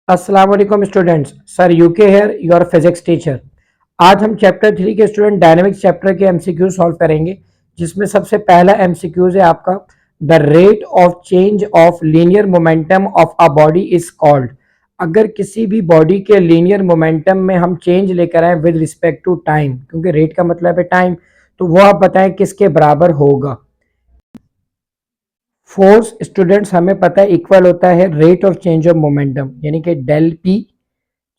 अस्सलाम वालेकुम students, sir यूके हेयर योर फिजिक्स टीचर। आज हम चैप्टर 3 के स्टूडेंट डायनेमिक्स चैप्टर के एमसीक्यू सॉल्व करेंगे, जिसमें सबसे पहला एमसीक्यूज है आपका the rate of change of linear momentum of a body is called. अगर किसी भी बॉडी के लीनियर मोमेंटम में हम चेंज लेकर आए विद रिस्पेक्ट टू टाइम, क्योंकि रेट का मतलब है टाइम, तो वो आप बताएं किसके बराबर होगा। फोर्स स्टूडेंट्स हमें पता है इक्वल होता है rate of change of momentum, यानी कि डेल पी।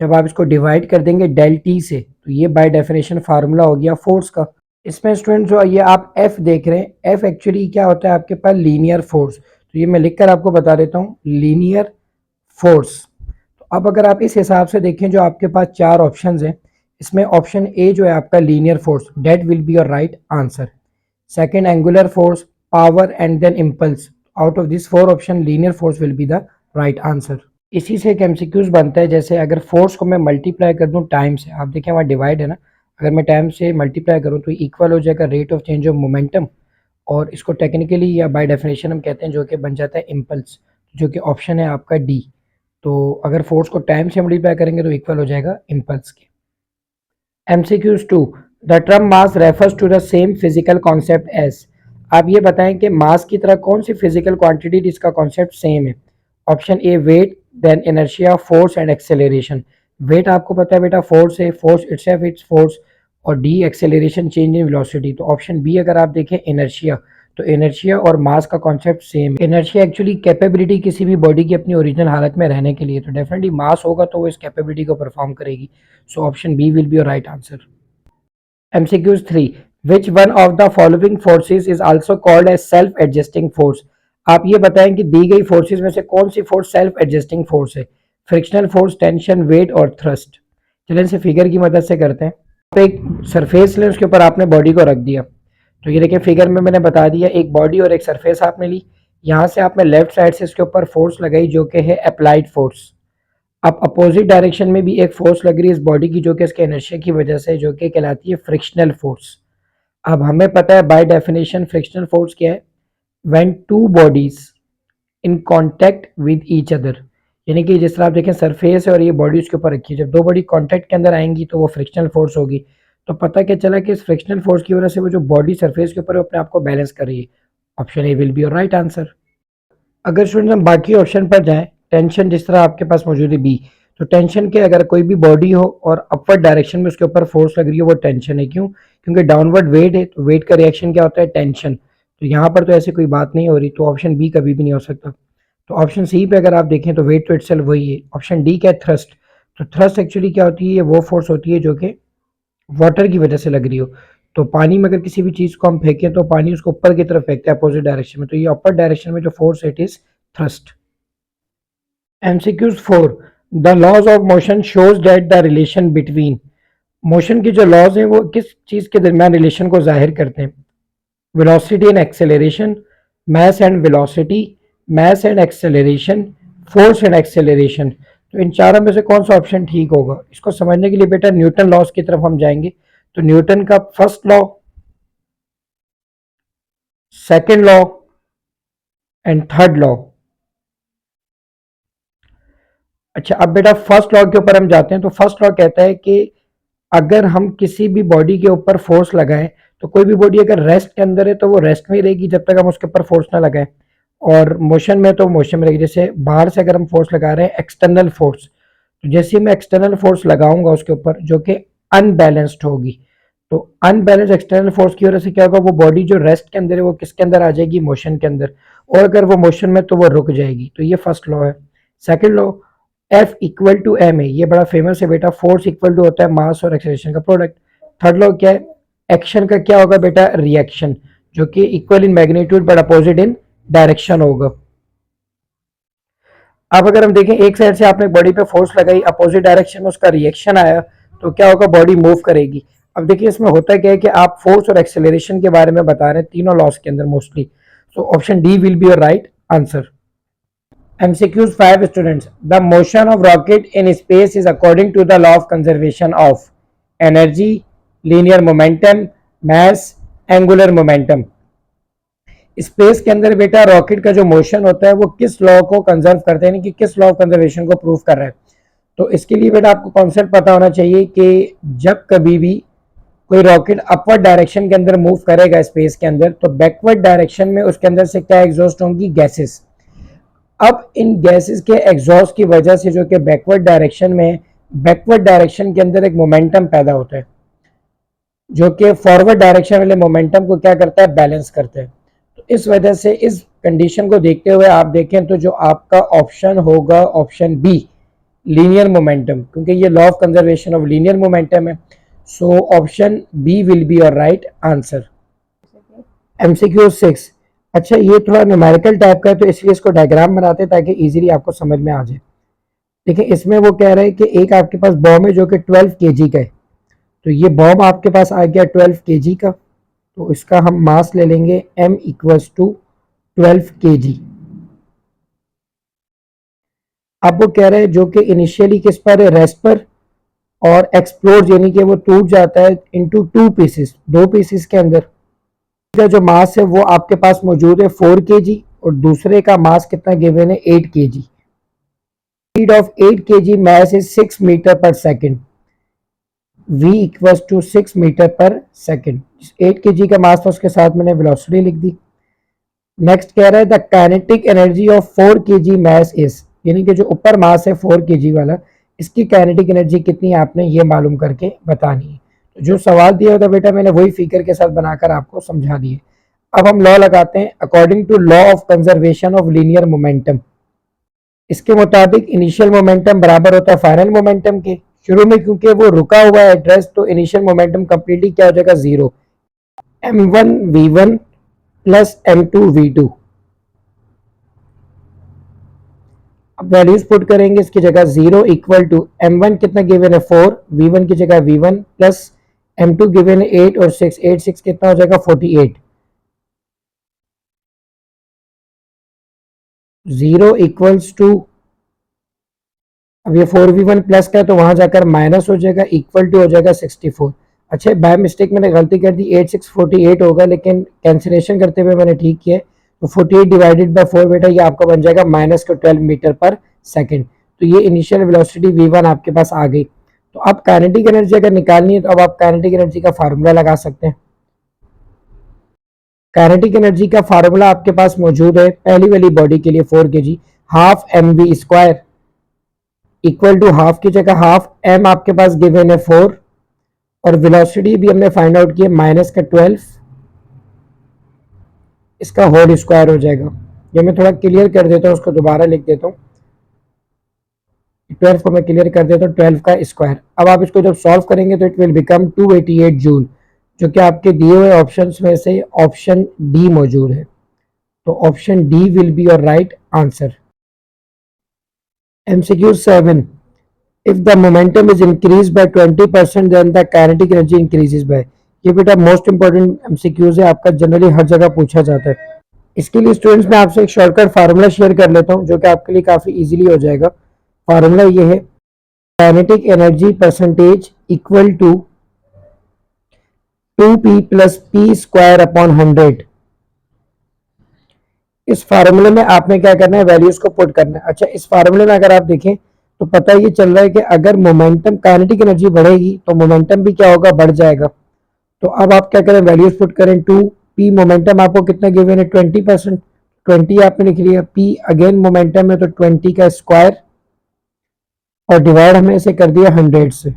जब आप इसको डिवाइड कर देंगे डेल टी से, तो ये बाय डेफिनेशन फार्मूला हो गया फोर्स का। इसमें स्टूडेंट जो ये आप एफ देख रहे हैं, एफ एक्चुअली क्या होता है आपके पास लीनियर फोर्स। तो ये मैं लिखकर आपको बता देता हूँ, लीनियर फोर्स। तो अब अगर आप इस हिसाब से देखें, जो आपके पास चार ऑप्शंस हैं, इसमें ऑप्शन ए जो है आपका linear force, that will be your right answer. Second angular force, power and then impulse. Out of this four option linear force will be the right answer. इसी से एक एमसीक्यूज बनता है, जैसे अगर फोर्स को मैं मल्टीप्लाई कर दूं टाइम से, आप देखें वहाँ डिवाइड है ना, अगर मैं टाइम से मल्टीप्लाई करूं तो इक्वल हो जाएगा rate of change of momentum, और इसको टेक्निकली या बाय डेफिनेशन हम कहते हैं जो कि बन जाता है इम्पल्स, जो कि ऑप्शन है आपका डी। तो अगर फोर्स को टाइम से मल्टीप्लाई करेंगे तो इक्वल हो जाएगा इम्पल्स के। MCQs 2, the term mass refers to the same physical concept as. आप ये बताएं कि मास की तरह कौन सी फिजिकल क्वांटिटी जिसका कॉन्सेप्ट सेम है। Option A weight, then inertia, force and acceleration. Weight आपको पता है बेटा फोर्स है, फोर्स इटसेल्फ इट्स फोर्स, और the acceleration change in velocity. तो ऑप्शन बी अगर आप देखें इनर्शिया, तो इनर्शिया और मास का कॉन्सेप्ट सेम है। इनर्शिया एक्चुअली कैपेबिलिटी किसी भी बॉडी की अपनी ओरिजिनल हालत में रहने के लिए, तो डेफिनेटली मास होगा तो वो इस कैपेबिलिटी को परफॉर्म करेगी। So option B will be your right answer. MCQs 3, which one of the following forces is also called as self adjusting force। आप ये बताएं कि दी गई फोर्सेस में से कौन सी फोर्स सेल्फ एडजस्टिंग फोर्स है। फ्रिक्शनल फोर्स, टेंशन, वेट और थ्रस्ट। चलें इसे फिगर की मदद से करते हैं। तो एक सरफेस ले, उसके ऊपर आपने बॉडी को रख दिया। तो ये देखिए फिगर में मैंने बता दिया, एक बॉडी और एक सरफेस आपने ली। यहाँ से आपने लेफ्ट साइड से इसके ऊपर फोर्स लगाई जो कि है अप्लाइड फोर्स। अब अपोजिट डायरेक्शन में भी एक फोर्स लग रही है इस बॉडी की, जो कि इसके इनर्शिया की वजह से, जो कि कहलाती है फ्रिक्शनल फोर्स। अब हमें पता है बाय डेफिनेशन फ्रिक्शनल फोर्स क्या है, when two bodies in contact with each other. यानी कि जिस तरह आप देखें सरफेस है और ये बॉडी उसके ऊपर रखी है, जब दो बॉडी कांटेक्ट के अंदर आएंगी तो वो फ्रिक्शनल फोर्स होगी। तो पता क्या चला कि इस फ्रिक्शनल फोर्स की वजह से वो जो बॉडी सरफेस के ऊपर है अपने आप को बैलेंस कर रही है। Option A will be your right answer. अगर स्टूडेंट हम बाकी ऑप्शन पर जाएं, टेंशन जिस तरह आपके पास मौजूद है बी, तो टेंशन के अगर कोई भी बॉडी हो और अपवर्ड डायरेक्शन में उसके ऊपर फोर्स लग रही है वो टेंशन है। क्यों? क्योंकि डाउनवर्ड वेट है, तो वेट का रिएक्शन क्या होता है, टेंशन। तो यहाँ पर तो ऐसी कोई बात नहीं हो रही, तो ऑप्शन बी कभी भी नहीं हो सकता। तो ऑप्शन सी पे अगर आप देखें तो वेट तो इटसेल्फ वही है। ऑप्शन डी क्या है, थ्रस्ट। तो थ्रस्ट एक्चुअली क्या होती है, ये वो फोर्स होती है जो कि वाटर की वजह से लग रही हो। तो पानी में अगर किसी भी चीज़ को हम फेंकें तो पानी उसको ऊपर की तरफ फेंकता है अपोजिट डायरेक्शन में, तो ये अपर डायरेक्शन में जो फोर्स है it is thrust. MCQs 4, the laws of motion shows that the relation between. Motion की जो लॉज हैं वो किस चीज़ के दरमियान रिलेशन को जाहिर करते हैं। Velocity and acceleration, mass and velocity, mass and acceleration, force and acceleration. तो इन चारों में से कौन सा ऑप्शन ठीक होगा, इसको समझने के लिए बेटा न्यूटन लॉज की तरफ हम जाएंगे। तो न्यूटन का first law, second law and third law. अच्छा अब बेटा फर्स्ट लॉ के ऊपर हम जाते हैं। तो फर्स्ट लॉ कहता है कि अगर हम किसी भी बॉडी के ऊपर फोर्स लगाएं, तो कोई भी बॉडी अगर रेस्ट के अंदर है तो वो रेस्ट में ही रहेगी जब तक हम उसके ऊपर फोर्स ना लगाएं, और मोशन में तो मोशन में रहेगी। जैसे बाहर से अगर हम फोर्स लगा रहे हैं एक्सटर्नल फोर्स, तो जैसे मैं एक्सटर्नल फोर्स लगाऊंगा उसके ऊपर जो कि अनबैलेंस्ड होगी, तो अनबैलेंस एक्सटर्नल फोर्स की वजह से क्या होगा, वो बॉडी जो रेस्ट के अंदर है वो किसके अंदर आ जाएगी, मोशन के अंदर। और अगर वो मोशन में तो वो रुक जाएगी। तो ये फर्स्ट लॉ है। Second law, F equal to M है, ये बड़ा फेमस है बेटा, फोर्स इक्वल टू होता है मास और एक्सेलरेशन का प्रोडक्ट। थर्ड लॉ क्या है, एक्शन का क्या होगा बेटा, रिएक्शन, जो कि equal in magnitude but opposite in direction होगा। अब अगर हम देखें एक साइड से आपने बॉडी पे फोर्स लगाई, अपोजिट डायरेक्शन में उसका रिएक्शन आया, तो क्या होगा, बॉडी मूव करेगी। अब देखिए इसमें होता क्या है कि आप फोर्स और एक्सेलरेशन के बारे में बता रहे हैं तीनों लॉस के अंदर mostly. So option D will be your right answer. MCQs 5 students. The motion of rocket in space is according to the law of conservation of energy, linear momentum, mass, angular momentum। Space के अंदर बेटा rocket का जो motion होता है वो किस law को कंजर्व करते हैं, कि किस लॉ ऑफ कंजर्वेशन को प्रूव कर रहा है। तो इसके लिए बेटा आपको कॉन्सेप्ट पता होना चाहिए कि जब कभी भी कोई रॉकेट अपवर्ड डायरेक्शन के अंदर मूव करेगा स्पेस के अंदर, तो बैकवर्ड डायरेक्शन में उसके अंदर से क्या एग्जॉस्ट होंगी, गैसेस। अब इन गैसेस के एग्जॉस्ट की वजह से जो कि बैकवर्ड डायरेक्शन में, बैकवर्ड डायरेक्शन के अंदर एक मोमेंटम पैदा होता है जो कि फॉरवर्ड डायरेक्शन वाले मोमेंटम को क्या करता है, बैलेंस करता है। तो इस वजह से इस कंडीशन को देखते हुए आप देखें तो जो आपका ऑप्शन होगा ऑप्शन बी, लीनियर मोमेंटम, क्योंकि ये law of conservation of linear momentum है। So option B will be your right answer. MCQ 6, अच्छा ये थोड़ा न्यूमेरिकल टाइप का है तो इसलिए इसको डायग्राम बनाते हैं ताकि इजीली आपको समझ में आ जाए। देखिए इसमें वो कह रहे हैं कि एक आपके पास बॉम्ब है जो कि 12 केजी का है, तो ये बॉम्ब आपके पास आ गया 12 केजी का, तो इसका हम मास ले लेंगे m इक्वल्स टू 12 केजी। अब वो कह रहे हैं जो कि इनिशियली किस पर है, रेस्ट पर, और एक्सप्लोड यानी कि वो टूट जाता है इनटू टू पीसेस, दो पीसेस के अंदर। का जो मास है वो आपके पास मौजूद है 4 केजी और दूसरे का मास कितना गिवन है 8 KG. Speed of 8 KG mass is 6 metre per second, v equals to 6 metre per second. 8 KG का मास था उसके साथ मैंने वेलोसिटी लिख दी। नेक्स्ट कह रहा है the kinetic energy of 4 KG mass is, यानी कि जो ऊपर मास है 4 केजी वाला, इसकी काइनेटिक एनर्जी कितनी है आपने ये मालूम करके बतानी है। तो जो सवाल दिया होता बेटा मैंने वही फिगर के साथ बनाकर आपको समझा दिए। अब हम लॉ लगाते हैं according to law of conservation of linear momentum. इसके मुताबिक इनिशियल मोमेंटम बराबर होता है फाइनल मोमेंटम के। शुरू में क्योंकि वो रुका हुआ है एड्रेस, तो इनिशियल मोमेंटम कंप्लीटली क्या हो जाएगा, zero. m1 v1 plus m2 v2। अब वैल्यूज पुट करेंगे इसकी जगह, जीरो इक्वल टू m1 कितना गिवन है 4, v1 की जगह v1 प्लस m2 गिवन है 8 और 6, 8 6 कितना हो जाएगा 48। जीरो इक्वल्स टू, अब ये 4v1 प्लस का है तो वहां जाकर माइनस हो जाएगा, इक्वल टू हो जाएगा 64। अच्छा बाय मिस्टेक मैंने गलती कर दी, 8 6 48 होगा, लेकिन कैंसिलेशन करते हुए मैंने ठीक किया। तो 48 डिवाइडेड बाय 4 बेटा ये आपका बन जाएगा माइनस का 12 मीटर पर सेकंड। तो ये इनिशियल वेलोसिटी v1 आपके पास आ गई। तो अब काइनेटिक एनर्जी अगर निकालनी है तो अब आप काइनेटिक एनर्जी का फार्मूला लगा सकते हैं। काइनेटिक एनर्जी का फार्मूला आपके पास मौजूद है पहली वाली बॉडी के लिए 4 KG, half mv square equal to half की जगह हाफ m आपके पास गिवन है 4 और वेलोसिटी भी हमने फाइंड आउट किया माइनस का 12, इसका होल स्क्वायर हो जाएगा। ये मैं थोड़ा क्लियर कर देता हूँ, उसको दोबारा लिख देता हूँ। 12 को मैं क्लियर कर देता हूँ, 12 का स्क्वायर। अब आप इसको जब सॉल्व करेंगे तो इट विल बिकम 288 जूल, जो कि आपके दिए हुए ऑप्शंस में से ऑप्शन डी मौजूद है। तो option D will be your right answer. MCQ 7, if the momentum is increased by 20% then the kinetic energy increases by। ये बेटा मोस्ट इंपॉर्टेंट MCQs है, आपका जनरली हर जगह पूछा जाता है। इसके लिए स्टूडेंट्स मैं आपसे एक शॉर्टकट फार्मूला शेयर कर लेता हूँ जो कि आपके लिए काफी इजीली हो जाएगा। फार्मूला ये है kinetic energy percentage equal to 2p plus P square upon 100। इस फार्मूले में आपने क्या करना है, वैल्यूज को पुट करना है। अच्छा इस फार्मूले में अगर आप देखें तो पता ये चल रहा है कि अगर मोमेंटम काइनेटिक एनर्जी बढ़ेगी तो मोमेंटम भी क्या होगा, बढ़ जाएगा। तो अब आप क्या करें, वैल्यूज पुट करें। 2p मोमेंटम आपको कितना गिवन है 20%, 20 आपने लिख लिया। p अगेन मोमेंटम है तो 20 का स्क्वायर और डिवाइड हमने इसे कर दिया 100 से,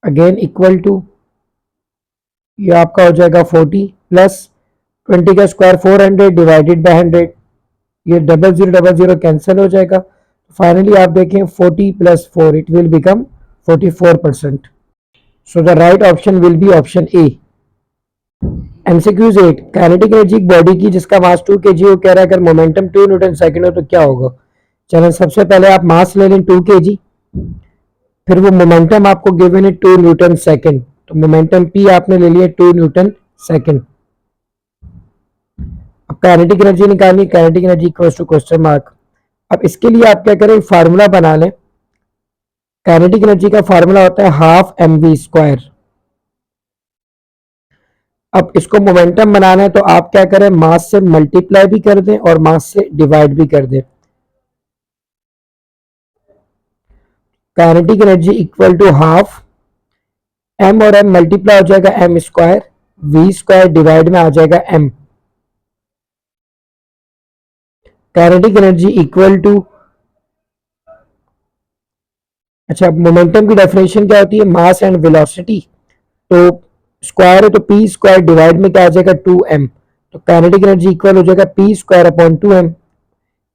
अगेन इक्वल टू ये आपका हो जाएगा 40 प्लस 20 का स्क्वायर 400 डिवाइडेड बाय 100, ये डबल जीरो कैंसिल हो जाएगा। फाइनली आप देखें 40 plus 4 it will become 44%। So the right option will be option A. MCQ 8, kinetic energy body की जिसका मास 2 kg हो, कह रहा है अगर मोमेंटम 2 न्यूटन सेकंड हो तो क्या होगा। चलो सबसे पहले आप मास ले लें 2 kg, फिर वो मोमेंटम आपको गिवन है 2 न्यूटन सेकंड, तो मोमेंटम p आपने ले लिया 2 न्यूटन सेकंड। अब काइनेटिक एनर्जी निकालनी, kinetic energy equals to question mark. अब इसके लिए आप क्या करें, फार्मूला बना लें। काइनेटिक एनर्जी का फार्मूला होता है हाफ mv स्क्वायर। अब इसको मोमेंटम बनाना है तो आप क्या करें, मास से मल्टीप्लाई भी कर दें और मास से डिवाइड भी कर दें। Kinetic energy equal to half M और एम मल्टीप्लाई हो जाएगा M square, V square divide में आ जाएगा M. Kinetic energy equal to, अच्छा मोमेंटम की डेफिनेशन क्या होती है, मास एंड वेलोसिटी, तो स्क्वायर है तो पी स्क्वायर डिवाइड में क्या आ जाएगा 2m, तो काइनेटिक एनर्जी इक्वल हो जाएगा P square upon 2m।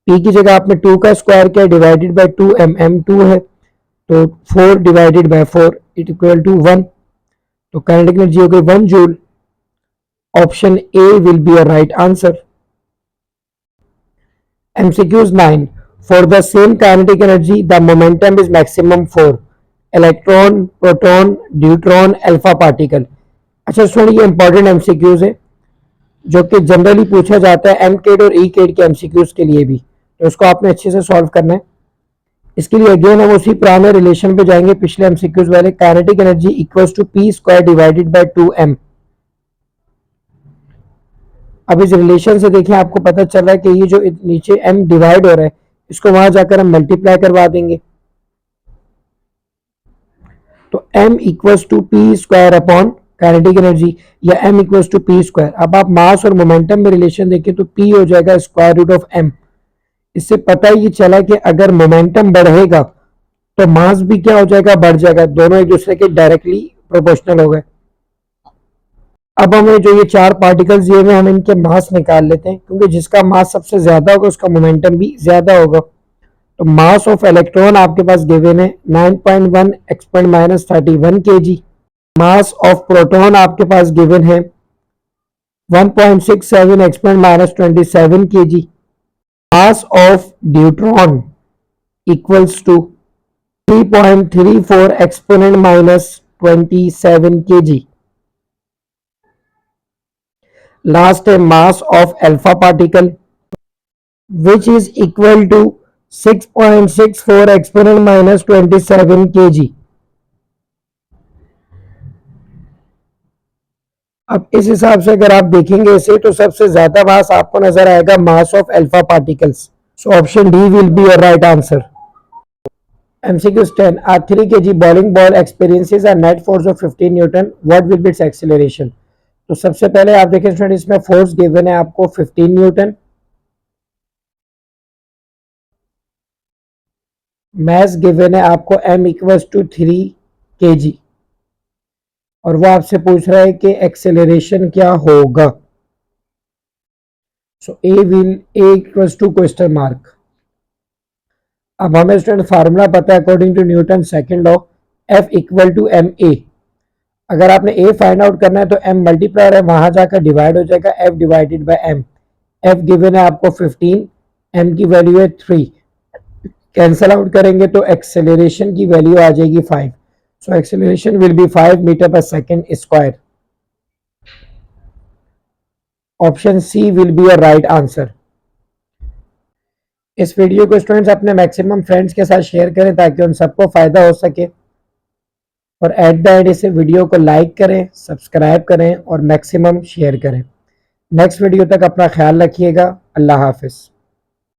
P की जगह आपने 2 का स्क्वायर किया डिवाइडेड बाय 2m, m 2 है तो 4 divided by 4 it equal to 1, तो काइनेटिक एनर्जी हो गई 1 joule. Option A will be a right answer. MCQs 9. For the same kinetic energy, the momentum is maximum for electron, proton, deuteron, alpha particle. अच्छा सुनिए, ये important MCQs है जो कि generally पूछा जाता है एम केड और ई केड के MCQs के लिए भी, तो उसको आपने अच्छे से सॉल्व करना है। इसके लिए अगेन हम उसी पुराने रिलेशन पे जाएंगे पिछले MCQs वाले, kinetic energy equals to P square divided by 2m। अब इस रिलेशन से देखिए आपको पता चल रहा है कि ये जो नीचे m डिवाइड हो रहा है इसको वहां जाकर हम मल्टीप्लाई करवा देंगे, तो m equals to P square upon kinetic energy या m equals to P square. अब आप मास और मोमेंटम में रिलेशन देखें तो p हो जाएगा स्क्वायर रूट ऑफ m। इससे पता ही चला कि अगर मोमेंटम बढ़ेगा तो मास भी क्या हो जाएगा, बढ़ जाएगा, दोनों एक दूसरे के डायरेक्टली प्रोपोर्शनल हो गए। अब हमें जो ये 4 पार्टिकल्स दिए हुए हम इनके मास निकाल लेते हैं, क्योंकि जिसका मास सबसे ज्यादा होगा उसका मोमेंटम भी ज्यादा होगा। तो मास ऑफ इलेक्ट्रॉन आपके पास गिवन है 9.1 exponent minus 31 kg। Mass of proton आपके पास गिवन है 1.67 exponent minus 27 kg। Mass of deuteron equals to 3.34 exponent minus 27 kg। Last है mass of alpha particle which is equal to 6.64 exponent minus 27 kg। अब इस हिसाब से अगर आप देखेंगे इसे तो सबसे ज्यादा मास आपको नजर आएगा मास of alpha particles, so option D will be your right answer. MCQ 10, a 3 kg bowling ball experiences a net force of 15 Newton, what will be its acceleration। तो सबसे पहले आप देखें स्टूडेंट, इसमें फोर्स गिवन है आपको 15 न्यूटन, मैस गिवन है आपको m इक्वल्स टू 3 kg, और वो आपसे पूछ रहा है कि एक्सेलरेशन क्या होगा। So A equals to question mark. अब हमें स्टूडेंट फार्मूला पता है according to newton second law, F equal to M A. अगर आपने ए फाइंड आउट करना है तो m मल्टीप्लायर है वहां जाकर डिवाइड हो जाएगा F divided by m। F given है आपको 15, m की वैल्यू है 3, कैंसल आउट करेंगे तो एक्सेलरेशन की वैल्यू आ जाएगी 5। So acceleration will be 5 metre per second square. Option C will be a right answer. इस वीडियो को स्टूडेंट्स अपने मैक्सिमम फ्रेंड्स के साथ शेयर करें ताकि उन सबको फायदा हो सके, और एट द एंड इसे वीडियो को लाइक करें, सब्सक्राइब करें और मैक्सिमम शेयर करें। नेक्स्ट वीडियो तक अपना ख्याल रखिएगा। अल्लाह हाफिज़।